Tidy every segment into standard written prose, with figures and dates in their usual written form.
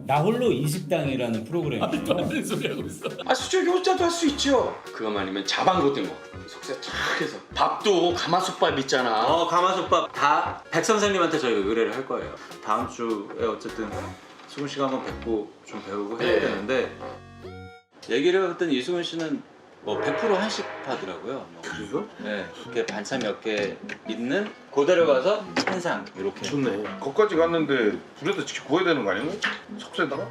나 홀로 이 식당이라는 프로그램이 있어. 무슨 소리 하고 있어? 아 수저기 혼자도 할 수 있죠. 그거만 아니면 자반고 된 거. 속세 쫙 해서 밥도 가마솥밥 있잖아. 가마솥밥 다 백 선생님한테 저희가 의뢰를 할 거예요. 다음 주에 어쨌든 수근 씨가 한번 뵙고 좀 배우고 해야 되는데 얘기를 해봤더니 이수근 씨는 뭐 100% 한식파더라고요. 그래요? 네, 이렇게 반찬 몇 개 있는 그대로 가서 한상 이렇게. 좋네. 거기까지 갔는데 불에다 직접 구워야 되는 거 아니에요? 석쇠에다가?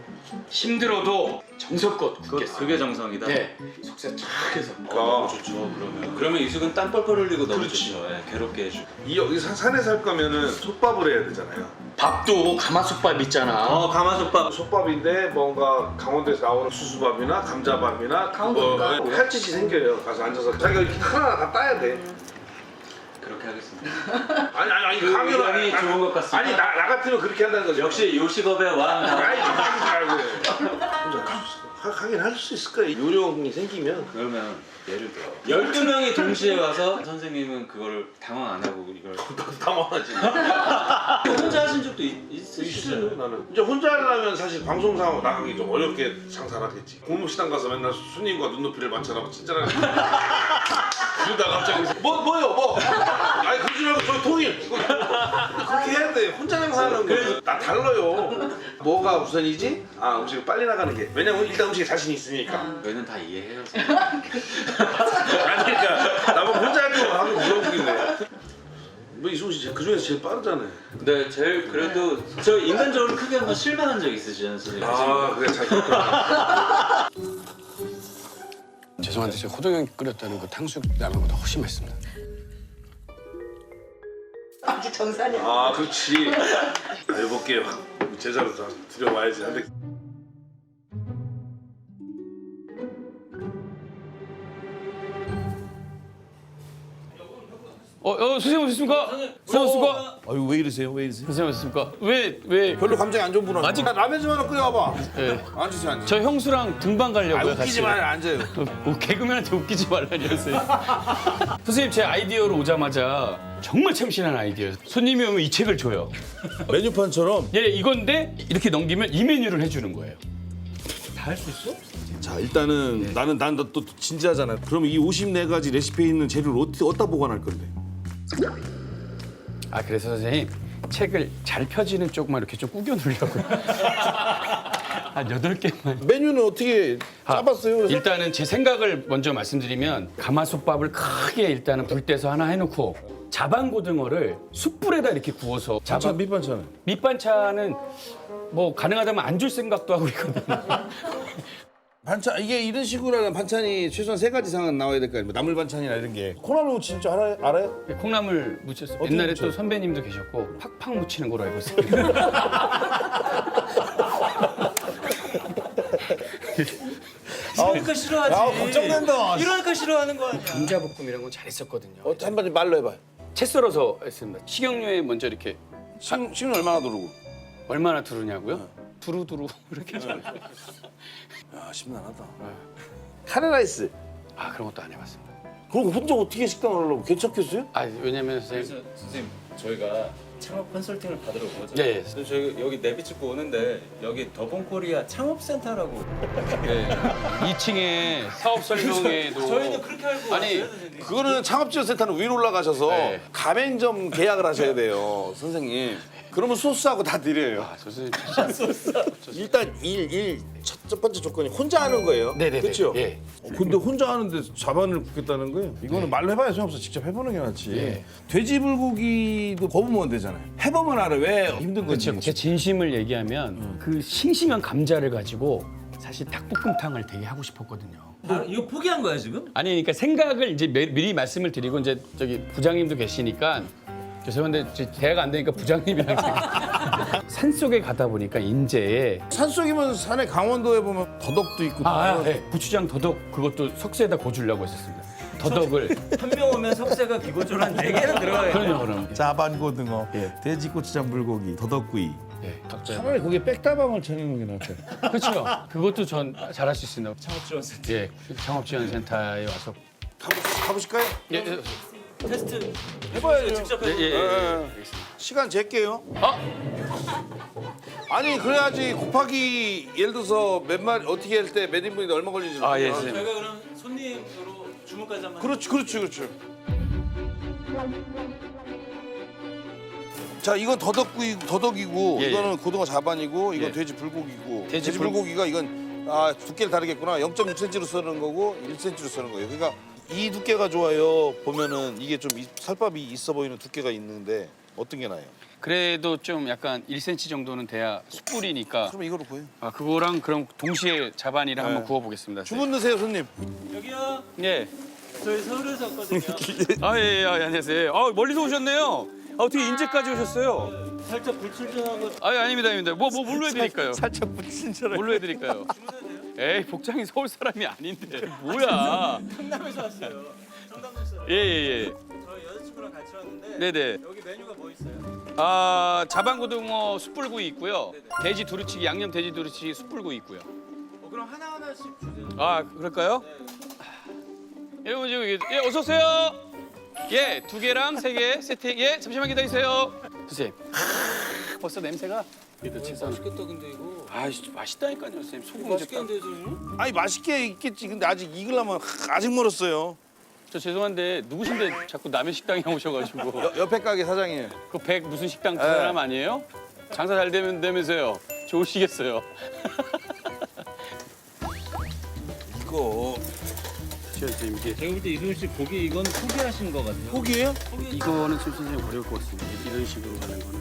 힘들어도 정성껏 굽겠어. 그게 정성이다. 네. 속세 쫙 해서. 너무 좋죠. 그러면 이수근 땀 뻘뻘 흘리고 너무 그렇지. 좋죠. 예, 괴롭게 해주고. 여기 산에 살 거면은 솥밥을 해야 되잖아요. 밥도 가마솥밥 있잖아. 가마솥밥. 솥밥인데 뭔가 강원도에서 나오는 수수밥이나 감자밥이나 강원도인가? 칼짓이 생겨요. 가서 앉아서 자기가 이렇게 하나 다 따야 돼. 그렇게 하겠습니다. 아니 그 의견이 좋은 것 같습니다. 아니 나 같으면 그렇게 한다는 거죠. 역시 요식업의 왕. 아니 하긴 할 수 있을 거예요. 요령이 생기면. 그러면 예를 들어 12명이 동시에 와서 선생님은 그거를 당황 안 하고 이걸 당황하지. 혼자 하신 적도 있으시잖아요. 있어요 나는. 이제 혼자 하려면 사실 방송사하고 나가기 좀 어렵게 상상하겠지. 골목시장 가서 맨날 손님과 눈높이를 맞춰라고 친절하게. 그러다 갑자기 뭐요 뭐. 아니 그러지 말고 저 통일. 그렇게 해야 돼. 혼자 장사하는 거. 나 달라요. 뭐가 우선이지? 아 음식을 빨리 나가는 게. 왜냐면 일단 음식에 자신이 있으니까. 저희는 다 이해해요. 아니 그러니까 나보고 혼자 할 거면 하고 물어보길래. 뭐 이승우 씨 그 중에서 제일 빠르잖아요. 근데 제일 그래도 저 인간적으로 크게 한번 실망한 적 있으시잖아요, 선생님. 아 그래 잘 컸구나. 죄송한데 제가 호동형이 끓였다는 그 탕수육 라면보다 훨씬 맛있습니다. 아직 정산이야. 아 그렇지. 아 이번 기회 제자로 다 들여와야지. 근데 선생님 오셨습니까? 선생님 오셨습니까? 아유 왜 이러세요? 왜 이러세요? 선생님 오셨습니까? 왜? 별로 감정이 안 좋은 분은 아직- 라면 좀 하나 끓여와봐. 예. 앉으세요 앉으세요. 저 형수랑 등반 가려고요. 웃기지 마요 앉아요. 개그맨한테 웃기지 말라니었어요. 선생님 제 아이디어로 오자마자 정말 참신한 아이디어예요. 손님이 오면 이 책을 줘요. 메뉴판처럼. 예, 이건데 이렇게 넘기면 이 메뉴를 해주는 거예요. 다 할 수 있어? 자 일단은 난 또 진지하잖아. 그럼 이 54가지 레시피에 있는 재료를 어디다 보관할 건데? 아 그래서 선생님 책을 잘 펴지는 쪽만 이렇게 좀 꾸겨 놓으려고요. 한 8개만. 메뉴는 어떻게 짜봤어요? 그래서? 일단은 제 생각을 먼저 말씀드리면 가마솥밥을 크게 일단은 불 떼서 하나 해놓고 자반고등어를 숯불에다 이렇게 구워서 반찬 밑반찬은? 밑반찬은 뭐 가능하다면 안 줄 생각도 하고 있거든요. 반찬 이게 이런 식으로 하는 반찬이 최소한 3가지 이상은 나와야 될 거 아니에요? 나물 반찬이나 이런 게. 콩나물 진짜 알아요? 콩나물 무쳤어요. 어떻게 옛날에 무쳐요? 또 선배님도 계셨고 팍팍 무치는 걸로 알고 있어요. 이러니까 싫어하지. 아 걱정된다. 이러니까 싫어하는 거 아니야. 감자볶음 이런 건 잘했었거든요. 한번 말로 해봐요. 채 썰어서 했습니다. 식용유에 먼저 이렇게 식은 얼마나 두르고? 얼마나 두르냐고요? 두루두루 이렇게 해서. 야 심란하다. 카레라이스. 아 그런 것도 안 해봤습니다. 그럼 혼자 어떻게 식당을 하려고? 괜찮겠어요? 아 왜냐면 선생님 선생님 저희가 창업 컨설팅을 받으러 온 거죠. 예. 그래서 저희 여기 내비 찍고 오는데 여기 더본코리아 창업센터라고. 예. 2층에 사업 설명회도 저희는 그렇게 알고 아니, 왔어요, 선생님. 그거는 창업지원센터는 위로 올라가셔서 네. 가맹점 계약을 하셔야 돼요, 선생님. 그러면 소스하고 다 드려요. 아, 저 선생님 일단 첫 번째 조건이 혼자 하는 거예요. 네네네. 그렇죠? 예. 근데 혼자 하는데 자반을 굽겠다는 거예요? 이거는 말로 해봐야 소용없어. 직접 해보는 게 낫지. 예. 돼지 불고기도 거부면 되잖아요. 해보면 알아. 왜 힘든 건지. 그렇죠. 제 진심을 얘기하면 그 싱싱한 감자를 가지고 사실 닭볶음탕을 되게 하고 싶었거든요. 아, 이거 포기한 거야 지금? 아니 그러니까 생각을 이제 미리 말씀을 드리고 이제 저기 부장님도 계시니까 죄송한데 대화가 안 되니까 부장님이랑 산속에 가다 보니까 인제에 산속이면 산에 강원도에 보면 더덕도 있고. 고추장 더덕 그것도 석쇠에다 고주려고 했었습니다. 더덕을 한 명 오면 석쇠가 기본적으로 한 4개는 들어가야 돼. 그럼 자반고등어, 돼지고추장 불고기, 더덕구이. 예. 차라리 거기에 백다방을 차리는 게 낫죠. 그렇죠. 그것도 전 잘할 수 있습니다. 창업지원센터. 예, 창업지원센터에 와서 가보실까요? 예. 테스트 해봐야죠. 직접 예. 해보고. 시간 잴게요. 아니 그래야지 곱하기 예를 들어서 몇 마리 어떻게 할 때 몇 인분이 얼마 걸리는지. 아, 예, 알잖아. 선생님. 저희가 그럼 손님으로 주문까지 한번. 그렇지. 자 이건 더덕이고 예, 이거는 고등어 자반이고 이건 예. 돼지 불고기고 돼지 불고기가 이건 두께를 다르겠구나. 0.6cm로 썰는 거고 1cm로 썰는 거예요. 그러니까 이 두께가 좋아요. 보면은 이게 좀 살밥이 있어 보이는 두께가 있는데 어떤 게 나아요? 그래도 좀 약간 1cm 정도는 돼야 숯불이니까. 그럼 이거로 구해요. 아, 그거랑 그럼 동시에 자반이랑 네. 한번 구워보겠습니다. 주문 넣으세요 손님. 여기요. 예. 저희 서울에서 왔거든요. 아, 예, 안녕하세요. 멀리서 오셨네요. 어떻게 인제까지 오셨어요? 살짝 불출전한 거 아닙니다. 뭘로 해드릴까요? 살짝 붙인처럼. 뭘로 해드릴까요? 에이, 복장이 서울 사람이 아닌데. 뭐야? 충남에서 왔어요. 청담동에서. 예. 저희 여자친구랑 같이 왔는데 네네. 여기 메뉴가 뭐 있어요? 자반고등어 숯불구이 있고요. 돼지 두루치기, 양념 돼지 두루치기 숯불구이 있고요. 그럼 하나하나씩 주세요. 아, 그럴까요? 여러분 지금 어서 오세요. 예, 2개랑 3개 세트. 예, 잠시만 기다리세요. 선생님. 벌써 냄새가. 맛있겠다 근데 이거. 맛있다니까요, 선생님. 소금 맛있겠는데 선생님? 아니 맛있게 있겠지. 근데 아직 익으려면 아직 멀었어요. 저 죄송한데 누구신데 자꾸 남의 식당에 오셔가지고. 옆에 가게 사장이에요. 그 백 무슨 식당 그 사람 아니에요? 장사 잘 되면서요. 좋으시겠어요. 이거 선생님 이게 제가 볼 때 이승훈 씨 고기 이건 포기하신 것 같아요. 포기예요? 이거는 좀 선생님 어려울 것 같습니다. 이런 식으로 가는 거는.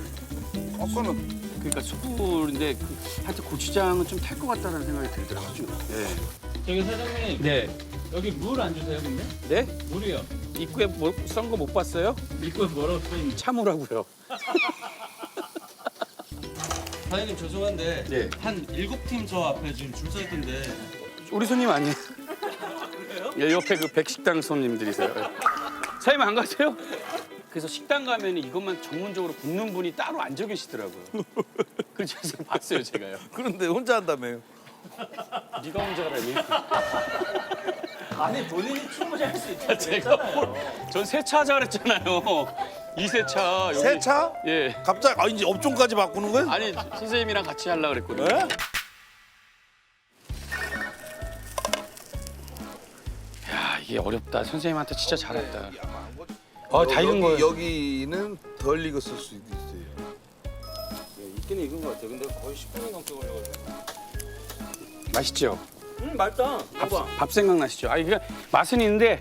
아까는 그러니까 숯불인데 하여튼 고추장은 좀 탈 것 같다는 생각이 들더라고요. 네. 저기 사장님 네. 여기 물 안 주세요 근데? 네? 물이요. 입구에 썬 거 못 봤어요? 입구에 뭐라고 써 있는지. 참으라고요. 사장님 죄송한데 예. 한 7팀 저 앞에 지금 줄 서 있던데. 우리 손님 아니에요? 그래요? 예, 옆에 그 백식당 손님들이세요. 사장님 안 가세요? 그래서 식당 가면 이것만 전문적으로 굽는 분이 따로 앉아 계시더라고요. 그래서 봤어요, 제가요. 그런데 혼자 한다며요. 네가 혼자 가라니. 아니 본인이 충분히 할 수 있죠. 제가 전 세차 하자 그랬잖아요. 이세차. 여기. 세차? 예. 갑자기 이제 업종까지 바꾸는 거예요? 아니 선생님이랑 같이 하려고 그랬거든요. 에? 야, 이게 어렵다. 선생님한테 진짜 잘했다. 다 익은 거예요. 여기는 덜 익었을 수도 있어요. 있긴 익은 것 같아요. 근데 거의 10분이 넘게 걸려가지고. 맛있죠? 맛있다. 봐봐. 밥 생각나시죠? 이게 맛은 있는데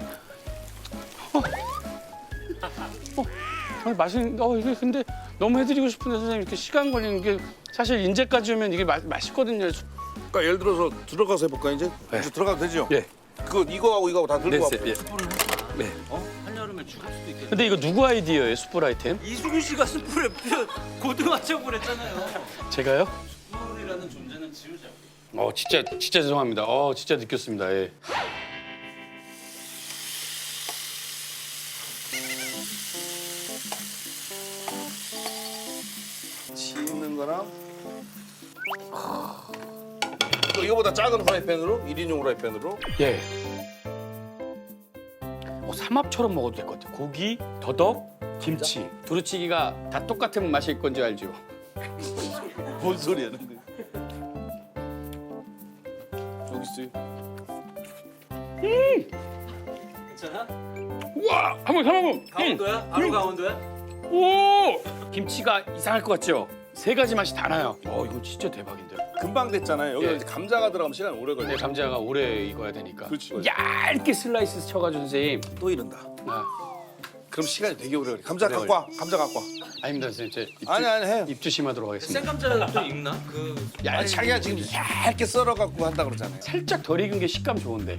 맛은 이게 근데 너무 해드리고 싶은데 선생님 이렇게 시간 걸리는 게 사실 인제까지 오면 이게 맛있거든요. 그러니까 예를 들어서 들어가서 해볼까 이제? 네. 이제 들어가도 되죠? 예. 그거 이거하고 다 들고 네, 와봐요. 예. 네. 한여름에 죽을 수도 있겠네. 근데 이거 누구 아이디어예요? 숯불 아이템? 이수근 씨가 숯불에 고등어च्या고 그랬잖아요. 제가요? 숯불이라는 존재는 지우자고. 진짜 죄송합니다. 진짜 느꼈습니다. 예. 씹는 거랑 또 이거보다 작은 프라이팬으로 1인용 프라이팬으로 예. 삼합처럼 먹어도 될 것 같아요. 고기, 더덕, 김치. 두루치기가 다 똑같은 맛일 건지 알죠? 뭔 소리야 근데 여기 있어요. 괜찮아? 우와! 한번 사먹어! 강원도야? 바로 강원도야? 오! 김치가 이상할 것 같죠? 3가지 맛이 다 나요. 이거 진짜 대박인데. 금방 됐잖아요. 여기 예. 감자가 들어가면 시간 오래 걸려. 내 감자가 오래 익어야 되니까. 그렇지. 얇게 슬라이스 쳐가지고 선생님. 또 이른다. 아, 그럼 시간이 되게 오래 걸려. 감자 오래 갖고 와. 감자 갖고 와. 아닙니다 선생님. 제 아니 해요. 입 조심하도록 하겠습니다. 생감자도 익나? 아니 자기가 지금 얇게 썰어 갖고 한다 그러잖아요. 살짝 덜 익은 게 식감 좋은데.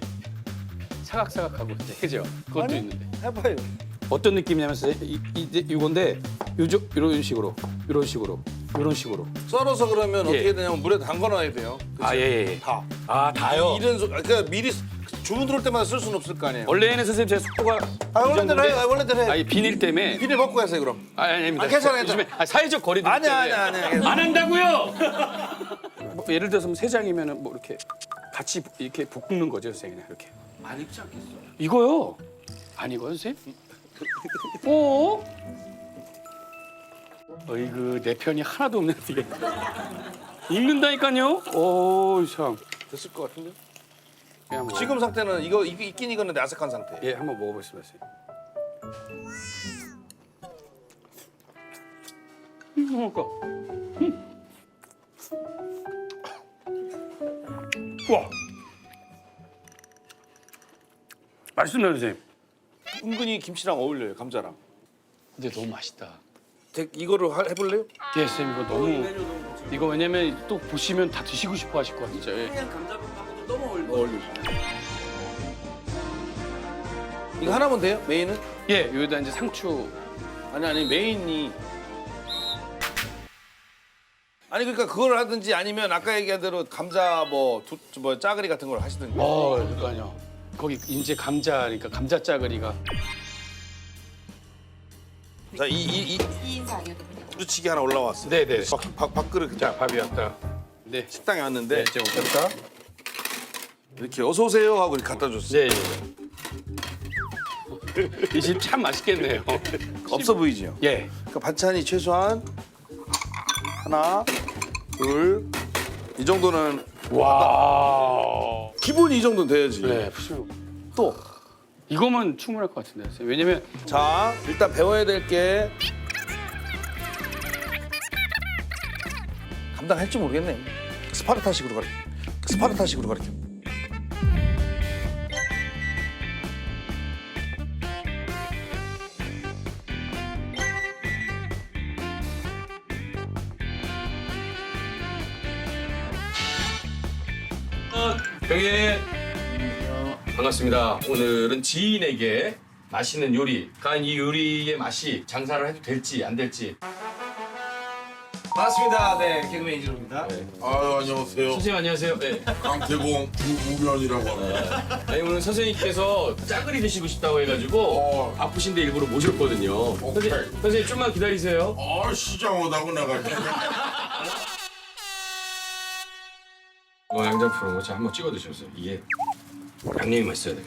사각사각하고 그죠? 그것도 아니. 있는데. 해봐요. 어떤 느낌이냐면 선생님 이건데 이런 식으로 썰어서 그러면 예. 어떻게 되냐면 물에 담궈놔야 돼요. 예. 다. 다요. 이런 그러니까 미리 주문 들어올 때마다 쓸 수는 없을 거 아니에요. 원래는 선생님 제 속도가 원래대로 해. 원래대로 해. 아니 비닐 때문에 비닐 벗고 하세요 그럼. 아닙니다. 괜찮아. 요즘에 사회적 거리 두기 아니야. 때문에 안 한다고요. 뭐 예를 들어서 세 장이면은 뭐 이렇게 같이 이렇게 볶는 거죠 선생님 이렇게. 안 익지 않겠어? 이거요? 아니거든 선생님? 오? 어이구 내 편이 하나도 없네 이게. 익는다니까요. 오 참. 됐을 것 같은데? 예, 한번 지금 상태는 이거 익긴 익었는데 아삭한 상태. 예 한번 먹어보겠습니다. 먹을까? 와 맛있습니다 선생님. 은근히 김치랑 어울려요, 감자랑. 근데 너무 맛있다. 이거를 해볼래요? 예 선생님 이거 너무 이거 왜냐면 또 보시면 다 드시고 싶어 하실 것 같아요. 진짜. 예. 이거 하나면 돼요? 메인은? 예 여기다 이제 상추. 아니 메인이. 아니 그러니까 그걸 하든지 아니면 아까 얘기한 대로 감자 뭐 짜글이 같은 걸 하시든지. 그러니까요. 거기 이제 감자니까 감자 짜글이가. 자, 이 부르치기 하나 올라왔어요. 네네. 밥그릇 자 밥이 왔다. 네. 식당에 왔는데 네 이제 오셨다. 이렇게 어서 오세요 하고 이렇게 갖다 줬어요. 네. 이 집 참 맛있겠네요. 없어 보이죠? 예. 그러니까 반찬이 최소한 하나, 둘, 이 정도는 와. 기본이 이 정도는 돼야지. 네. 또. 이거면 충분할 것 같은데. 왜냐면 자, 일단 배워야 될 게 감당할지 모르겠네. 스파르타식으로 가르쳐. 스파르타식으로 가르쳐. 형님 반갑습니다. 오늘은 지인에게 맛있는 요리, 과연 이 요리의 맛이 장사를 해도 될지 안 될지. 반갑습니다. 네, 개그맨 이진호입니다. 아유 안녕하세요. 선생님 안녕하세요. 네. 강태공 주우면이라고 합니다. 아니 오늘 선생님께서 짜글이 드시고 싶다고 해가지고 바쁘신데 일부러 모셨거든요. 선생님 좀만 기다리세요. 아 시장 오다고 내가. 양장피로 자 한번 찍어 드셔보세요. 이게 양념이 맛있어야 돼요.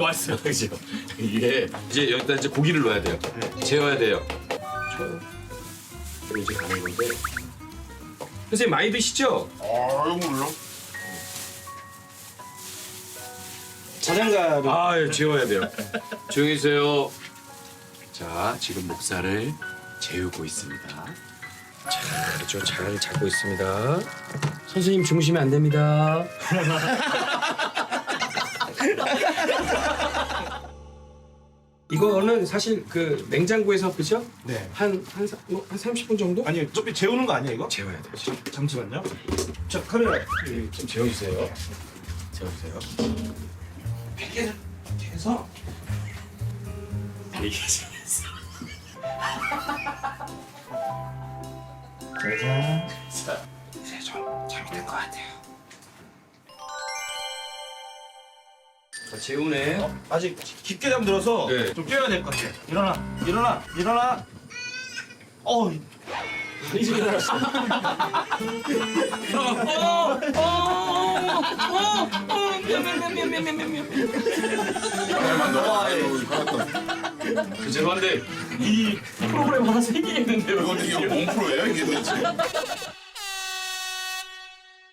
맛있어요. 그죠? 이게 이제 여기다 이제 고기를 넣어야 돼요. 재워야 돼요. 그럼 이제 가는 건데. 선생님 많이 드시죠? 아유 물론. 자장가를 아, 재워야 돼요. 조용히 해주세요. 자, 지금 목살을 재우고 있습니다. 자, 그렇죠. 잘 잡고 있습니다. 선생님 주무시면 안 됩니다. 이거는 사실 그 냉장고에서 그죠? 네. 한 30분 정도? 아니 어차피 재우는 거 아니야 이거? 재워야 돼요. 지금. 잠시만요. 자 카메라 좀 재워주세요. 재워주세요. 이렇게 해서 짜잔. 이제 좀 잘못된 것 같아요. 자, 재우네. 아직 깊게 잠들어서 네. 좀 깨워야 될 것 같아요. 일어나. 이제 일어났어. 죄송한데 이 프로그램 하나 생기겠는데요. 이게 뭔 프로예요 이게 도대체?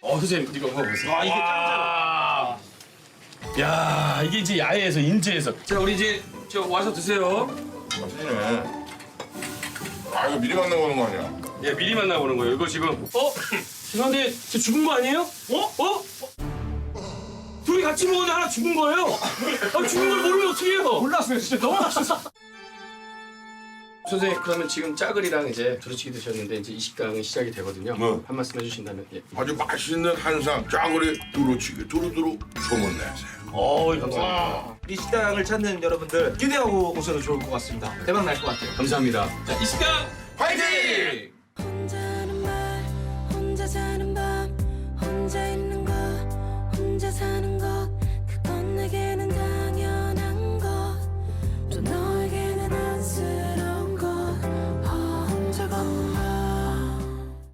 선생님 이거 먹어보세요. 아 이게 짱짱. 야 이게 이제 야외에서 인제에서. 자 우리 이제 저 와서 드세요. 맛있네. 아 이거 미리 만나보는 거 아니야? 예 미리 만나보는 거예요. 이거 지금 죄송한데 저 죽은 거 아니에요? 둘이 같이 먹었는데 하나 죽은 거예요. 죽은 걸 모르면 어떡해요? 몰랐어요 진짜 너무 맛있어. 선생님 그러면 지금 짜글이랑 이제 두루치기 드셨는데 이제 이 식당은 시작이 되거든요. 네. 한 말씀 해주신다면. 예. 아주 맛있는 한상 짜글이 두루치기 두루두루 소문 내세요. 감사합니다. 이 식당을 찾는 여러분들 기대하고 오셔도 좋을 것 같습니다. 대박 날 것 같아요. 감사합니다. 자 이 식당 화이팅!